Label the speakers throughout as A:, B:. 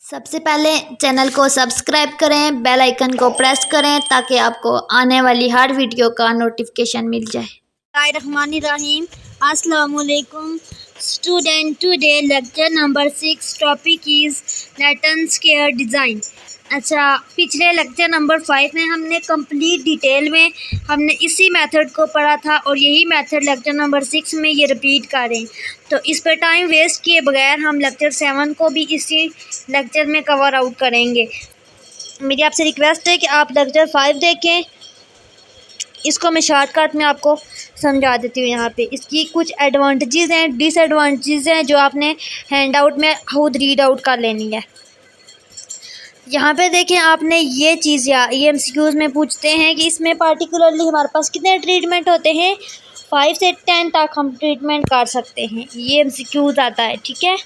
A: सबसे पहले चैनल को सब्सक्राइब करें, बेल आइकन को प्रेस करें ताकि आपको आने वाली हर वीडियो का नोटिफिकेशन मिल जाए।
B: रहमानिर्रहीम। अस्सलाम वालेकुम student, today lecture number 6 topic is Layton square design. अच्छा, पिछले लेक्चर नंबर 5 में हमने कंप्लीट डिटेल में हमने इसी मेथड को पढ़ा था और यही मेथड लेक्चर नंबर 6 में ये रिपीट करें। तो इस पर टाइम वेस्ट किए बगैर हम लेक्चर 7 को भी इसी लेक्चर में कवर आउट करेंगे। मेरी आपसे रिक्वेस्ट है कि आप लेक्चर 5 देखें। इसको मैं शॉर्टकट में आपको समझा देती हूँ। यहाँ पे इसकी कुछ एडवांटेजेस हैं, डिसएडवांटेजेस हैं जो आपने हैंड आउट में खुद रीड आउट कर लेनी है। यहाँ पे देखें, आपने ये चीज़ या ये एमसीक्यूज़ में पूछते हैं कि इसमें पार्टिकुलरली हमारे पास कितने ट्रीटमेंट होते हैं। 5 से 10 तक हम ट्रीटमेंट कर सकते हैं, ये एमसीक्यूज़ आता है। ठीक है,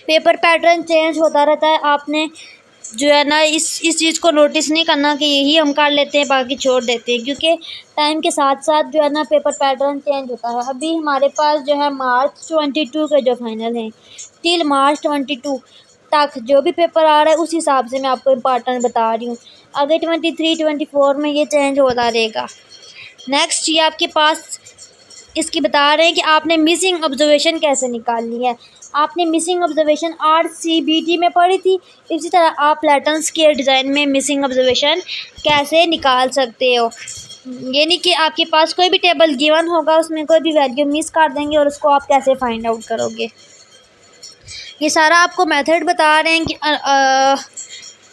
B: पेपर पैटर्न चेंज होता रहता है। आपने जो है ना इस चीज़ को नोटिस नहीं करना कि यही हम कर लेते हैं बाकी छोड़ देते हैं, क्योंकि टाइम के साथ साथ जो है ना पेपर पैटर्न चेंज होता है। अभी हमारे पास जो है मार्च 22 के जो फाइनल हैं, टिल मार्च 22 तक जो भी पेपर आ रहा है उस हिसाब से मैं आपको इम्पॉर्टेंट बता रही हूँ। आगे 23-24 में ये चेंज होता रहेगा। नेक्स्ट ये आपके पास इसकी बता रहे हैं कि आपने मिसिंग ऑब्जर्वेशन कैसे निकालनी है। आपने मिसिंग ऑब्जर्वेशन RCBT में पढ़ी थी, इसी तरह आप लैटन स्क्वायर डिज़ाइन में मिसिंग ऑब्जर्वेशन कैसे निकाल सकते हो। यानी कि आपके पास कोई भी टेबल गिवन होगा, उसमें कोई भी वैल्यू मिस कर देंगे और उसको आप कैसे फाइंड आउट करोगे। ये सारा आपको मेथड बता रहे हैं कि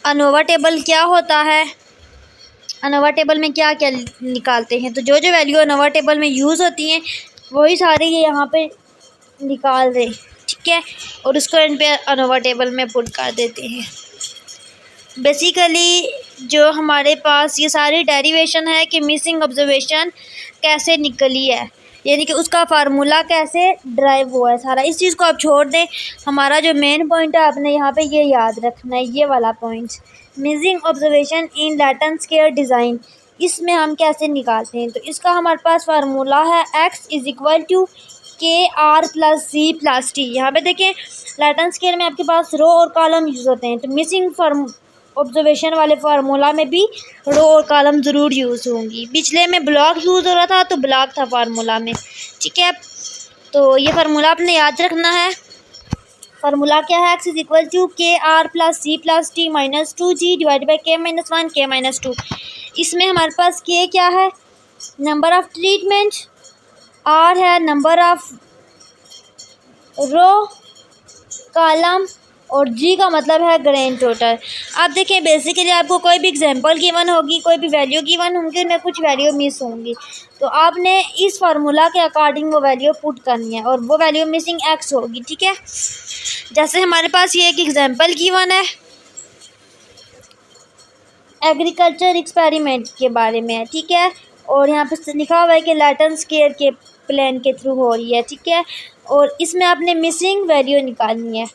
B: अनोवा टेबल क्या होता है, अनोवा टेबल में क्या क्या निकालते हैं। तो जो जो वैल्यू अनोवा टेबल में यूज़ होती हैं वही सारे ये यहाँ पे निकाल रहे, ठीक है, और उसको इन पे अनोवा टेबल में पुट कर देते हैं। बेसिकली जो हमारे पास ये सारी डेरिवेशन है कि मिसिंग ऑब्जर्वेशन कैसे निकली है, यानी कि उसका फार्मूला कैसे ड्राइव हुआ है सारा। इस चीज़ को आप छोड़ दें, हमारा जो मेन पॉइंट है आपने यहाँ पे ये याद रखना है, ये वाला पॉइंट, मिसिंग ऑब्जर्वेशन इन लैटन स्क्वायर डिज़ाइन। इसमें हम कैसे निकालते हैं, तो इसका हमारे पास फार्मूला है x = KR + C + T। यहाँ पे देखें, लैटन स्क्वायर में आपके पास रो और कॉलम यूज़ होते हैं, तो मिसिंग ऑब्जर्वेशन वाले फार्मूला में भी रो और कॉलम ज़रूर यूज़ होंगी। पिछले में ब्लॉक यूज़ हो रहा था तो ब्लॉक था फार्मूला में, ठीक है। तो ये फार्मूला आपने याद रखना है। फार्मूला क्या है, x = KR + C + T - 2G / K - 1 K - 2। इसमें हमारे पास K क्या है, नंबर ऑफ़ ट्रीटमेंट, R है नंबर ऑफ़ रो कॉलम, और G का मतलब है ग्रेन टोटल। अब देखिए, बेसिकली आपको कोई भी एग्जांपल गिवन होगी, कोई भी वैल्यू गिवन होंगी, उनमें कुछ वैल्यू मिस होंगी, तो आपने इस फार्मूला के अकॉर्डिंग वो वैल्यू पुट करनी है और वो वैल्यू मिसिंग x होगी, ठीक है। जैसे हमारे पास ये एक एग्जांपल गिवन है, एग्रीकल्चर एक्सपेरिमेंट के बारे में है, ठीक है, और यहाँ पे लिखा हुआ है कि लैटन स्क्वायर के प्लान के थ्रू हो रही है, ठीक है, और इसमें आपने मिसिंग वैल्यू निकालनी है।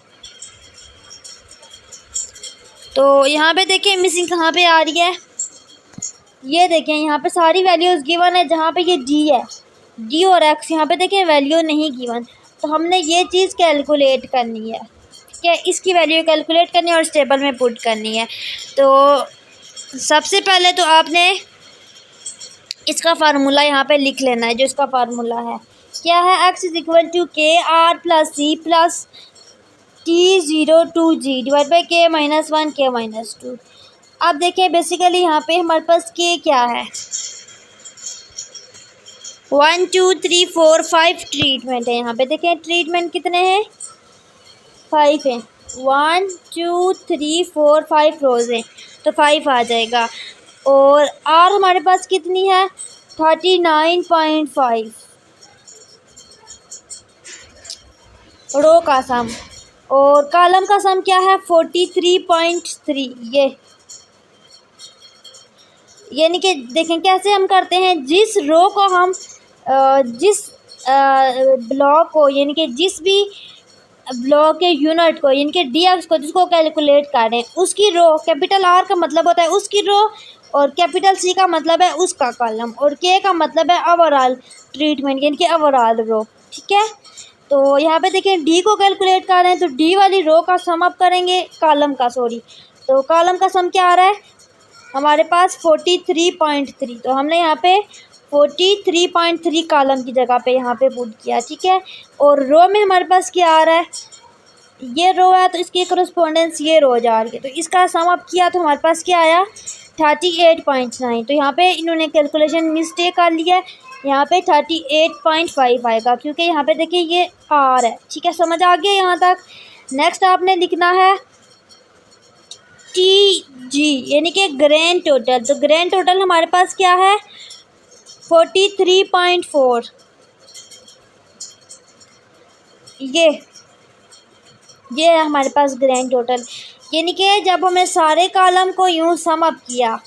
B: तो यहाँ पे देखें मिसिंग कहाँ पे आ रही है, ये देखें यहाँ पे सारी वैल्यूज़ गिवन है। जहाँ पे ये D है, D और X, यहाँ पे देखें वैल्यू नहीं गिवन, तो हमने ये चीज़ कैलकुलेट करनी है, ठीक है, इसकी वैल्यू कैलकुलेट करनी है और इस टेबल में पुट करनी है। तो सबसे पहले तो आपने इसका फार्मूला यहाँ पे लिख लेना है। जो इसका फार्मूला है क्या है, x = KR + C + T02G / K - 1 K - 2। अब देखें, बेसिकली यहाँ पे हमारे पास K क्या है, 1 2 3 4 5 ट्रीटमेंट है। यहाँ पे देखें ट्रीटमेंट कितने हैं, 5 हैं। 1 2 3 4 5 रोज़ हैं, तो 5 आ जाएगा। और R हमारे पास कितनी है, 39.5 रो का सम, और कॉलम का सम क्या है, 43.3। ये यानी कि देखें कैसे हम करते हैं, जिस रो को हम जिस ब्लॉक को, यानी कि जिस भी ब्लॉक के यूनिट को, यानी कि DX को जिसको कैलकुलेट कर रहे हैं, उसकी रो, कैपिटल R का मतलब होता है उसकी रो, और कैपिटल C का मतलब है उसका कॉलम, और K का मतलब है ओवरऑल ट्रीटमेंट, यानी कि ओवरऑल रो, ठीक है। तो यहाँ पे देखें डी को कैलकुलेट कर रहे हैं, तो डी वाली रो का सम अप करेंगे, कॉलम का सॉरी, तो कॉलम का सम क्या आ रहा है हमारे पास 43.3। तो हमने यहाँ पे 43.3 कॉलम की जगह पे यहाँ पे पुट किया, ठीक है। और रो में हमारे पास क्या आ रहा है, ये रो है तो इसकी करस्पॉन्डेंस ये रो जा रही है, तो इसका सम अप किया तो हमारे पास क्या आया 38.9। तो यहाँ पे इन्होंने कैलकुलेशन मिस्टेक कर लिया है, यहाँ पे 38.5 आएगा, क्योंकि यहाँ पे देखिए ये आर है, ठीक है। समझ आ गया यहाँ तक। नेक्स्ट आपने लिखना है टी जी यानी कि ग्रैंड टोटल। तो ग्रैंड टोटल हमारे पास क्या है 43.4, ये है हमारे पास ग्रैंड टोटल। यानी कि जब हमें सारे कॉलम को यूँ सम अप किया,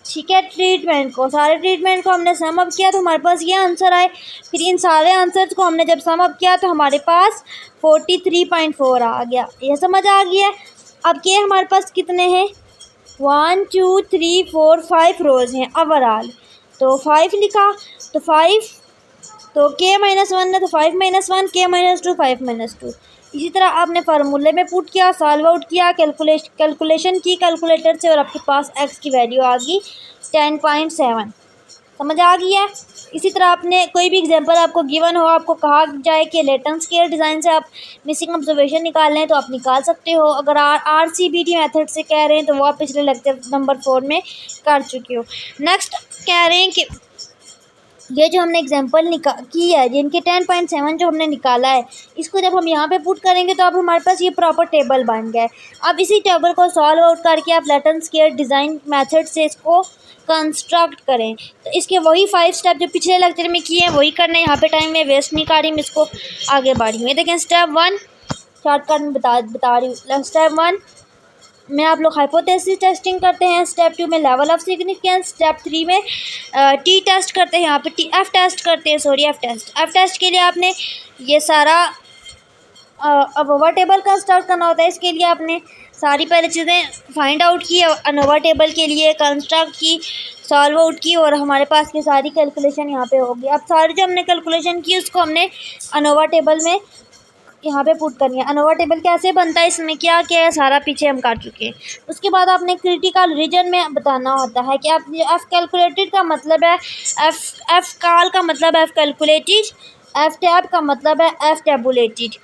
B: ठीक है, सारे ट्रीटमेंट को हमने सम अप किया तो हमारे पास ये आंसर आए। फिर इन सारे आंसर्स को हमने जब सम अप किया तो हमारे पास 43.4 आ गया। ये समझ आ गया। अब ये हमारे पास कितने हैं 1 2 3 4 5 रोज़ हैं ओवरऑल, तो 5 लिखा, तो 5 तो k-1 है तो 5-1 k-2 5-2। इसी तरह आपने फार्मूले में पुट किया, सॉल्व आउट किया, कैलकुलेशन की कैलकुलेटर से और आपके पास x की वैल्यू आ गई 10.7। समझ आ गई है। इसी तरह आपने कोई भी एग्जांपल आपको गिवन हो, आपको कहा जाए कि लेटेंट स्केयर डिज़ाइन से आप मिसिंग ऑब्जर्वेशन निकाल लें तो आप निकाल सकते हो। अगर RCBD मेथड से कह रहे हैं तो वो आप पिछले लेक्चर नंबर 4 में कर चुके हो। नेक्स्ट कह रहे हैं कि ये जो हमने एग्जांपल की है जिनके 10.7 जो हमने निकाला है, इसको जब हम यहाँ पे पुट करेंगे तो अब हमारे पास ये प्रॉपर टेबल बन गया है। अब इसी टेबल को सॉल्व आउट करके आप लेटेंट स्केयर डिज़ाइन मेथड से इसको कंस्ट्रक्ट करें। तो इसके वही 5 स्टेप जो पिछले लेक्चर में किए हैं वही करना है। यहाँ पे टाइम में वेस्ट नहीं कर रही, मैं इसको आगे बढ़ी हूँ। ये देखें स्टेप 1 शॉर्टकट में बता रही हूँ। स्टेप 1 में आप लोग हाइपोथेसिस टेस्टिंग करते हैं, स्टेप 2 में लेवल ऑफ सिग्निफिकेंस, स्टेप 3 में टी टेस्ट करते हैं, यहाँ पे एफ टेस्ट करते हैं, एफ टेस्ट के लिए आपने ये सारा अनोवा टेबल का स्टार्ट करना होता है। इसके लिए आपने सारी पहले चीज़ें फाइंड आउट की, अनोवा टेबल के लिए कंस्ट्रक्ट की, सॉल्व आउट की, और हमारे पास ये सारी कैलकुलेशन यहाँ पे होगी। अब सारी जो हमने कैलकुलेशन की उसको हमने अनोवा टेबल में यहाँ पे पुट करनी है। अनोवा टेबल कैसे बनता है, इसमें क्या क्या है, सारा पीछे हम कर चुके हैं। उसके बाद आपने क्रिटिकल रीजन में बताना होता है कि आप एफ कैलकुलेटेड का मतलब है एफ कॉल का मतलब है एफ कैलकुलेटेड, एफ टैब का मतलब है एफ टैबुलेटेड।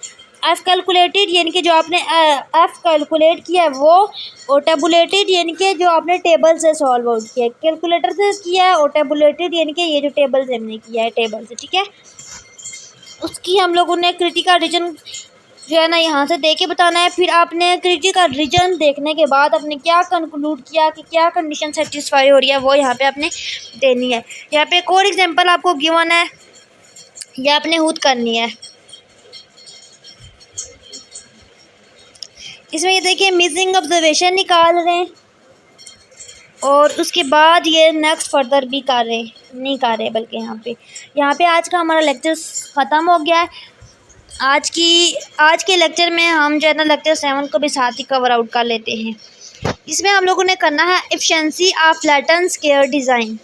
B: एफ कैलकुलेटेड यानी कि जो आपने एफ कैलकुलेट किया है वो, और टैबुलेटेड यानी कि जो आपने टेबल से सॉल्व आउट किया है, कैलकुलेटर से किया है, और टैबुलेटेड यानी कि ये जो टेबल से हमने किया है टेबल से, ठीक है। उसकी हम लोगों ने क्रिटिकल रीजन जो है ना यहाँ से दे के बताना है। फिर आपने क्रिटिकल रीजन देखने के बाद आपने क्या कंक्लूड किया कि क्या कंडीशन सेटिस्फाई हो रही है वो यहाँ पे आपने देनी है। यहाँ पे एक और एग्जांपल आपको गिवन है, ये आपने खुद करनी है। इसमें ये देखिए मिसिंग ऑब्जर्वेशन निकाल रहे हैं और उसके बाद ये नेक्स्ट फर्दर भी कर रहे नहीं कर रहे, बल्कि यहाँ पे आज का हमारा लेक्चर ख़त्म हो गया है। आज के लेक्चर में हम जो है ना लेक्चर 7 को भी साथ ही कवर आउट कर लेते हैं। इसमें हम लोगों ने करना है efficiency of latent square design.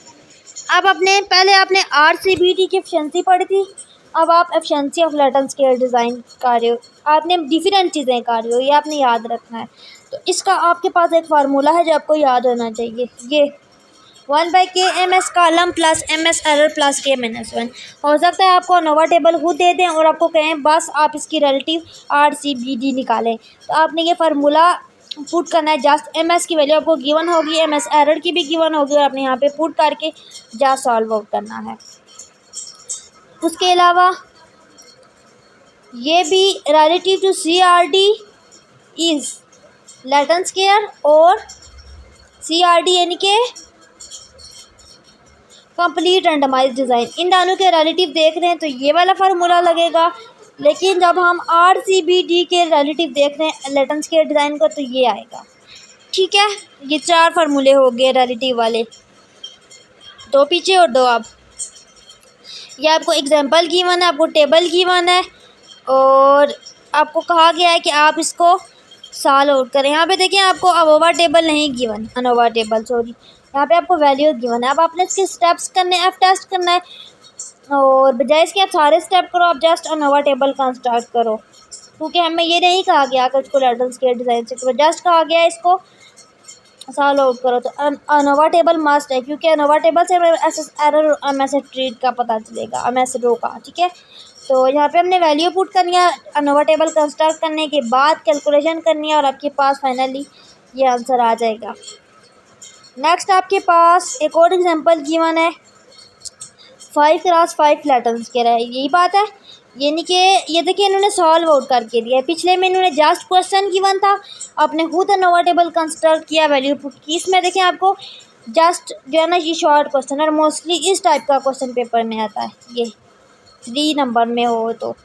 B: अब पहले आपने RCBD की एफिशिएंसी पढ़ी थी, अब आप efficiency of latent square design कर रहे हो। आपने डिफरेंट चीज़ें कर रहे हो, ये आपने याद रखना है। तो इसका आपके पास एक फार्मूला है जो आपको याद होना चाहिए, ये 1/k ms column plus ms error plus k-1। हो सकता है आपको अनोवा टेबल खुद दे दें और आपको कहें बस आप इसकी रिलेटिव RCBD निकालें, तो आपने ये फार्मूला पुट करना है। जस्ट ms की वैल्यू आपको गिवन होगी, ms एरर की भी गिवन होगी, और आपने यहाँ पे पुट करके जस्ट सॉल्व आउट करना है। उसके अलावा ये भी relative to CRD is Latin square, और CRD यानी कि कंप्लीट रैंडमाइज्ड डिज़ाइन, इन दोनों के रिलेटिव देख रहे हैं तो ये वाला फार्मूला लगेगा। लेकिन जब हम RCBD के रिलेटिव देख रहे हैं लेटेंट स्केयर डिज़ाइन को तो ये आएगा, ठीक है। ये 4 फार्मूले हो गए रिलेटिव वाले, 2 पीछे और 2 अब। ये आपको एग्जांपल गिवन है, आपको टेबल गिवन है, और आपको कहा गया है कि आप इसको सॉल्व आउट करें। यहाँ पे देखिए आपको अनोवा टेबल नहीं गिवन, यहाँ पे आपको वैल्यू गिवन है। अब आपने इसके स्टेप्स करने, एफ टेस्ट करना है। और बजाय इसके आप सारे स्टेप करो, आप जस्ट अनोवा टेबल कंस्ट्रक्ट करो, क्योंकि हमें ये नहीं कहा गया कि उसको लैटन स्केयर डिज़ाइन से करो, जस्ट कहा गया इसको सॉल्व आउट करो। तो अनोवा टेबल मस्ट है, क्योंकि अनोवा टेबल से हमें एस एरर एमएस ट्रीट का पता चलेगा, एमएस रो का, ठीक है। तो यहाँ पे हमने वैल्यू पुट करनी है, अनोवा टेबल कंस्ट्रक्ट करने के बाद कैलकुलेशन करनी है और आपके पास फाइनली ये आंसर आ जाएगा। नेक्स्ट आपके पास एक और एग्जांपल गिवन है, 5 क्रॉस 5 लैटन स्क्वायर है, यही बात है। यानी कि ये देखिए इन्होंने सॉल्व आउट करके दिया है, पिछले में इन्होंने जस्ट क्वेश्चन गिवन था, आपने खुद अनोवा टेबल कंस्ट्रक्ट किया, वैल्यू पुट की। इसमें देखिए आपको जस्ट जो है ना ये शॉर्ट क्वेश्चन और मोस्टली इस टाइप का क्वेश्चन पेपर में आता है, ये 3 नंबर में हो तो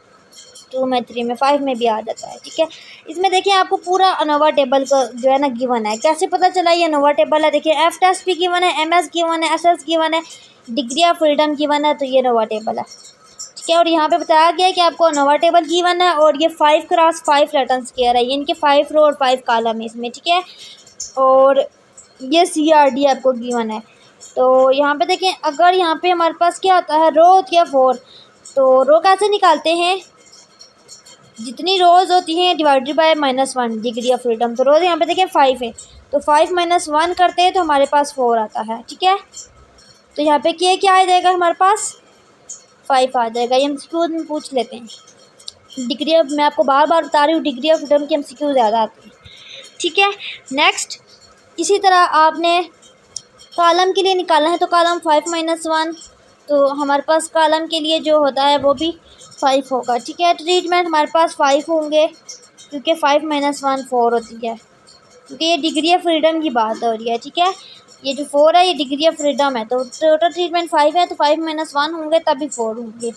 B: 2 में, 3 में, 5 में भी आ जाता है, ठीक है। इसमें देखिए आपको पूरा अनोवा टेबल का जो है ना गिवन है, कैसे पता चला ये अनोवा टेबल है। देखिए एफ टेस्ट भी गिवन है, एमएस गिवन है, एसएस गिवन है, डिग्री ऑफ फ्रीडम गिवन है, तो ये अनोवा टेबल है, ठीक है। और यहाँ पे बताया गया है कि आपको अनोवा टेबल गिवन है और ये 5 क्रॉस 5 लैटन स्क्वायर है, ये इनके 5 रो और 5 कॉलम है इसमें, ठीक है। और ये CRD आपको गिवन है। तो यहाँ पे देखें, अगर यहाँ पे हमारे पास क्या होता है, रो होती है 4, तो रो कैसे निकालते हैं, जितनी रोज़ होती हैं divided by -1 degree of freedom. तो रोज़ यहाँ पे देखें 5 है, तो 5 - 1 करते हैं तो हमारे पास 4 आता है, ठीक है। तो यहाँ पे क्या आ जाएगा, हमारे पास 5 आ जाएगा। ये MCQ में पूछ लेते हैं, डिग्री ऑफ, मैं आपको बार बार बता रही हूँ, डिग्री ऑफ फ्रीडम की MCQ ज़्यादा आती है, ठीक है। नेक्स्ट इसी तरह आपने कॉलम के लिए निकालना है, तो कॉलम 5 - 1, तो हमारे पास कॉलम के लिए जो होता है वो भी 5 होगा, ठीक है। ट्रीटमेंट हमारे पास 5 होंगे, क्योंकि 5 - 1 4 होती है, क्योंकि ये डिग्री ऑफ फ्रीडम की बात हो रही है, ठीक है। ये जो 4 है ये डिग्री ऑफ फ्रीडम है, तो टोटल ट्रीटमेंट 5 है, तो 5 - 1 होंगे तभी 4 होंगे,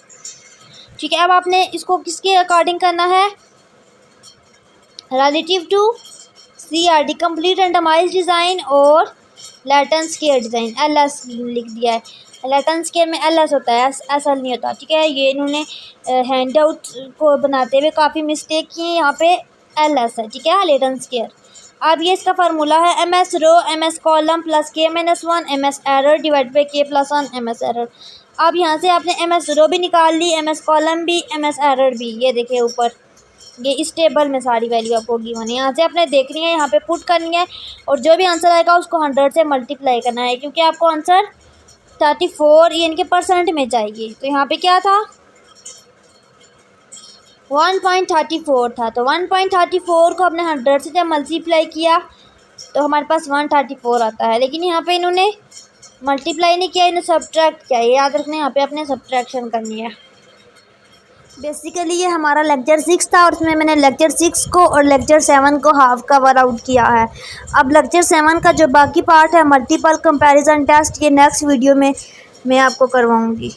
B: ठीक है। अब आपने इसको किसके अकॉर्डिंग करना है, relative to CRD complete randomized design और लैटन स्क्वायर डिज़ाइन, LS लिख दिया है। लैटन स्क्वायर में LS होता है, SL नहीं होता, ठीक है। ये इन्होंने हैंड आउट को बनाते हुए काफ़ी मिस्टेक की है, यहाँ पे LS है, ठीक है, लैटन स्क्वायर। अब ये इसका फार्मूला है MS row MS column plus K - 1 MS error divide by K + 1 MS error. अब यहाँ से आपने MS रो भी निकाल ली, MS कॉलम भी, MS एरर भी, ये देखिए ऊपर ये इस टेबल में सारी वैल्यू आपको गिवन है। यहाँ से आपने देखनी है, यहाँ पे पुट करनी है और जो भी आंसर आएगा उसको 100 से मल्टीप्लाई करना है, क्योंकि आपको आंसर 34 ये इनके परसेंट में चाहिए। तो यहाँ पे क्या था, 1.34 था, तो 1.34 को हमने 100 से जब मल्टीप्लाई किया तो हमारे पास 134 आता है। लेकिन यहाँ पे इन्होंने मल्टीप्लाई नहीं किया, इन्होंने सब्ट्रैक्ट किया, ये याद रखना, यहाँ पे अपने सब्ट्रैक्शन करनी है। बेसिकली ये हमारा लेक्चर 6 था और उसमें मैंने लेक्चर 6 को और लेक्चर 7 को हाफ कवर आउट किया है। अब लेक्चर 7 का जो बाकी पार्ट है, मल्टीपल कंपैरिजन टेस्ट, ये नेक्स्ट वीडियो में मैं आपको करवाऊंगी।